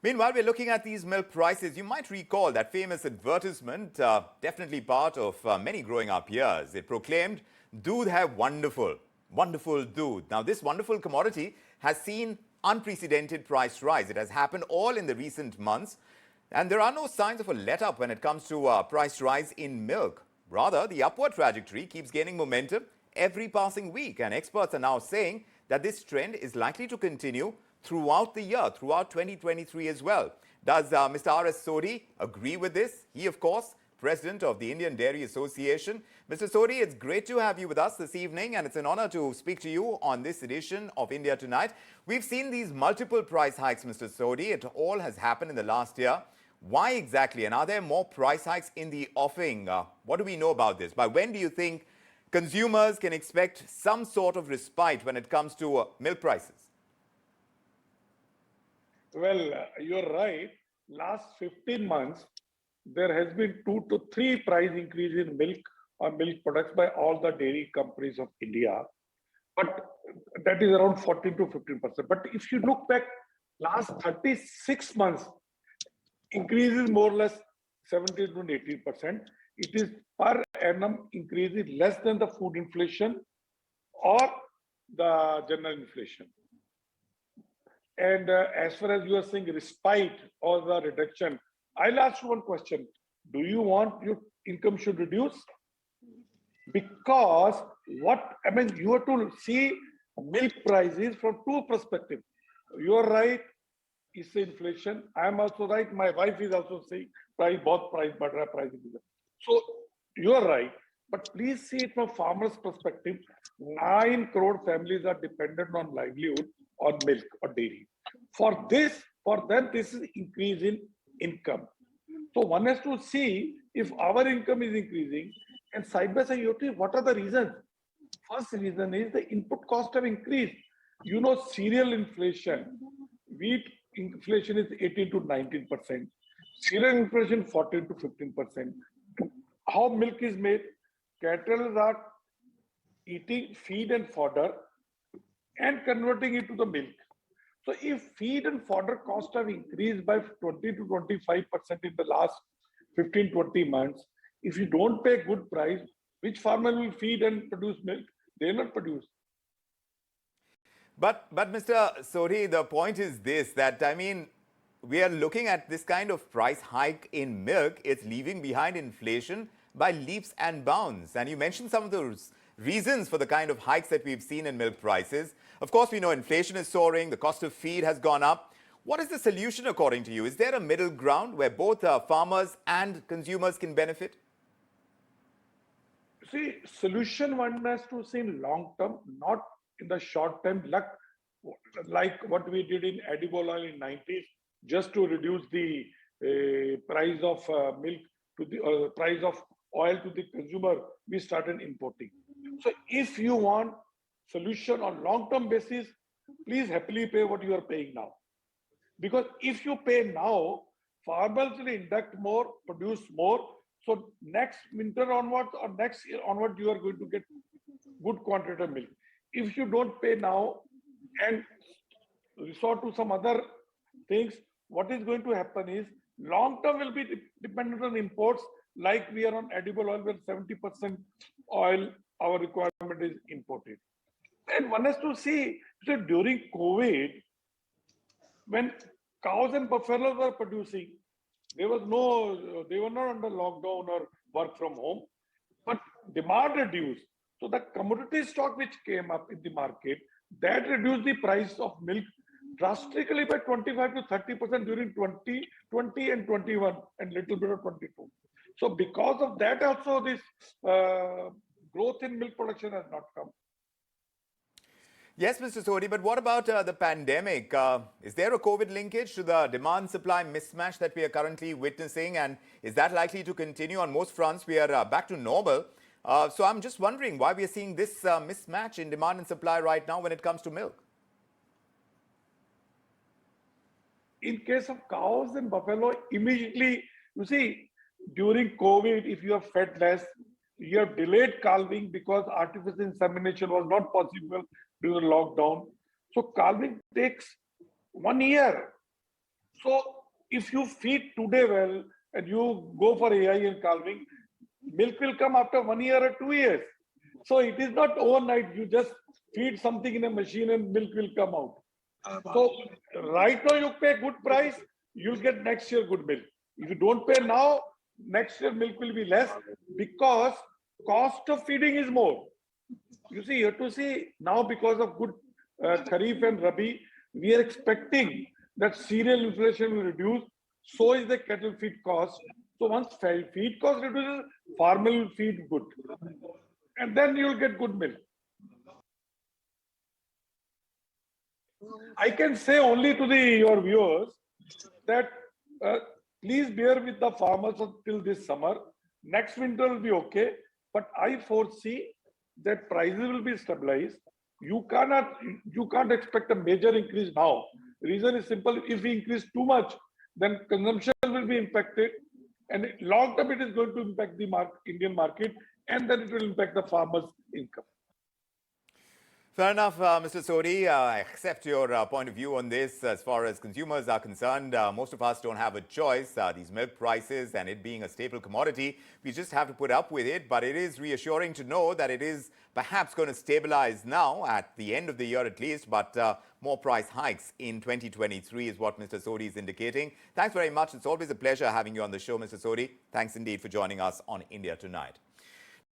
Meanwhile, we're looking at these milk prices. You might recall that famous advertisement, definitely part of many growing up years. It proclaimed, "DOODH hai wonderful, wonderful DOODH." Now, this wonderful commodity has seen unprecedented price rise. It has happened all in the recent months. And there are no signs of a let-up when it comes to price rise in milk. Rather, the upward trajectory keeps gaining momentum every passing week. And experts are now saying that this trend is likely to continue throughout the year, throughout 2023 as well. Does Mr. R S Sodhi agree with this? He, of course, President of the Indian Dairy Association. Mr. Sodhi, it's great to have you with us this evening, and it's an honor to speak to you on this edition of India Tonight. We've seen these multiple price hikes, Mr. Sodhi. It all has happened in the last year. Why exactly? And are there more price hikes in the offing? What do we know about this? By when do you think consumers can expect some sort of respite when it comes to milk prices? Well, you're right. Last 15 months, there has been 2 to 3 price increase in milk or milk products by all the dairy companies of India. But that is around 14 to 15%. But if you look back last 36 months, increase is more or less 17 to 18%. It is per annum increase is less than the food inflation or the general inflation. And as far as you are saying respite or the reduction, I'll ask you one question. Do you want your income should reduce? Because you have to see milk prices from two perspectives. You are right, it's inflation. I am also right. My wife is also saying both price butter price. So you are right. But please see it from farmers' perspective. 9 crore families are dependent on livelihood on milk or dairy. For them, this is increase in income. So one has to see if our income is increasing and side by side, what are the reasons? First reason is the input cost have increased. You know, cereal inflation, wheat inflation is 18 to 19%. Cereal inflation 14 to 15%. How milk is made? Cattle are eating feed and fodder and converting it to the milk. So if feed and fodder costs have increased by 20 to 25% in the last 15-20 months, if you don't pay good price, which farmer will feed and produce milk? They will not produce. But Mr. Sodhi, the point is this, that we are looking at this kind of price hike in milk. It's leaving behind inflation by leaps and bounds. And you mentioned some of those reasons for the kind of hikes that we've seen in milk prices. Of course, we know inflation is soaring, the cost of feed has gone up. What is the solution according to you? Is there a middle ground where both farmers and consumers can benefit? See, solution one has to see in long term, not in the short term, like what we did in edible oil in 90s, just to reduce the price of milk to the price of oil to the consumer, we started importing. So if you want solution on long-term basis, please happily pay what you are paying now. Because if you pay now, farmers will induct more, produce more. So next winter onwards or next year onward, you are going to get good quantity of milk. If you don't pay now and resort to some other things, what is going to happen is long-term will be dependent on imports, like we are on edible oil where 70% oil, our requirement is imported. And one has to see, so during COVID, when cows and buffaloes were producing, they were not under lockdown or work from home, but demand reduced. So the commodity stock which came up in the market, that reduced the price of milk drastically by 25 to 30% during 2020 and 21 and little bit of 22. So because of that also this growth in milk production has not come. Yes, Mr. Sodhi, but what about the pandemic? Is there a COVID linkage to the demand-supply mismatch that we are currently witnessing? And is that likely to continue? On most fronts, we are back to normal. So I'm just wondering why we are seeing this mismatch in demand and supply right now when it comes to milk. In case of cows and buffalo, immediately, you see, during COVID, if you have fed less, you have delayed calving because artificial insemination was not possible during the lockdown. So calving takes 1 year. So if you feed today well and you go for AI and calving, milk will come after 1 year or 2 years. So it is not overnight. You just feed something in a machine and milk will come out. So right now you pay good price, you'll get next year good milk. If you don't pay now, next year milk will be less because cost of feeding is more. You see, you have to see now because of good Kharif and Rabi, we are expecting that cereal inflation will reduce. So is the cattle feed cost. So once feed cost reduces, farmer will feed good, and then you'll get good milk. I can say only to your viewers that please bear with the farmers until this summer. Next winter will be okay, but I foresee that prices will be stabilized. You can't expect a major increase now. Reason is simple: if we increase too much, then consumption will be impacted, and long term it is going to impact the Indian market, and then it will impact the farmers' income. Fair enough, Mr. Sodhi. I accept your point of view on this. As far as consumers are concerned, most of us don't have a choice. These milk prices and it being a staple commodity, we just have to put up with it. But it is reassuring to know that it is perhaps going to stabilize now at the end of the year at least. But more price hikes in 2023 is what Mr. Sodhi is indicating. Thanks very much. It's always a pleasure having you on the show, Mr. Sodhi. Thanks indeed for joining us on India Tonight.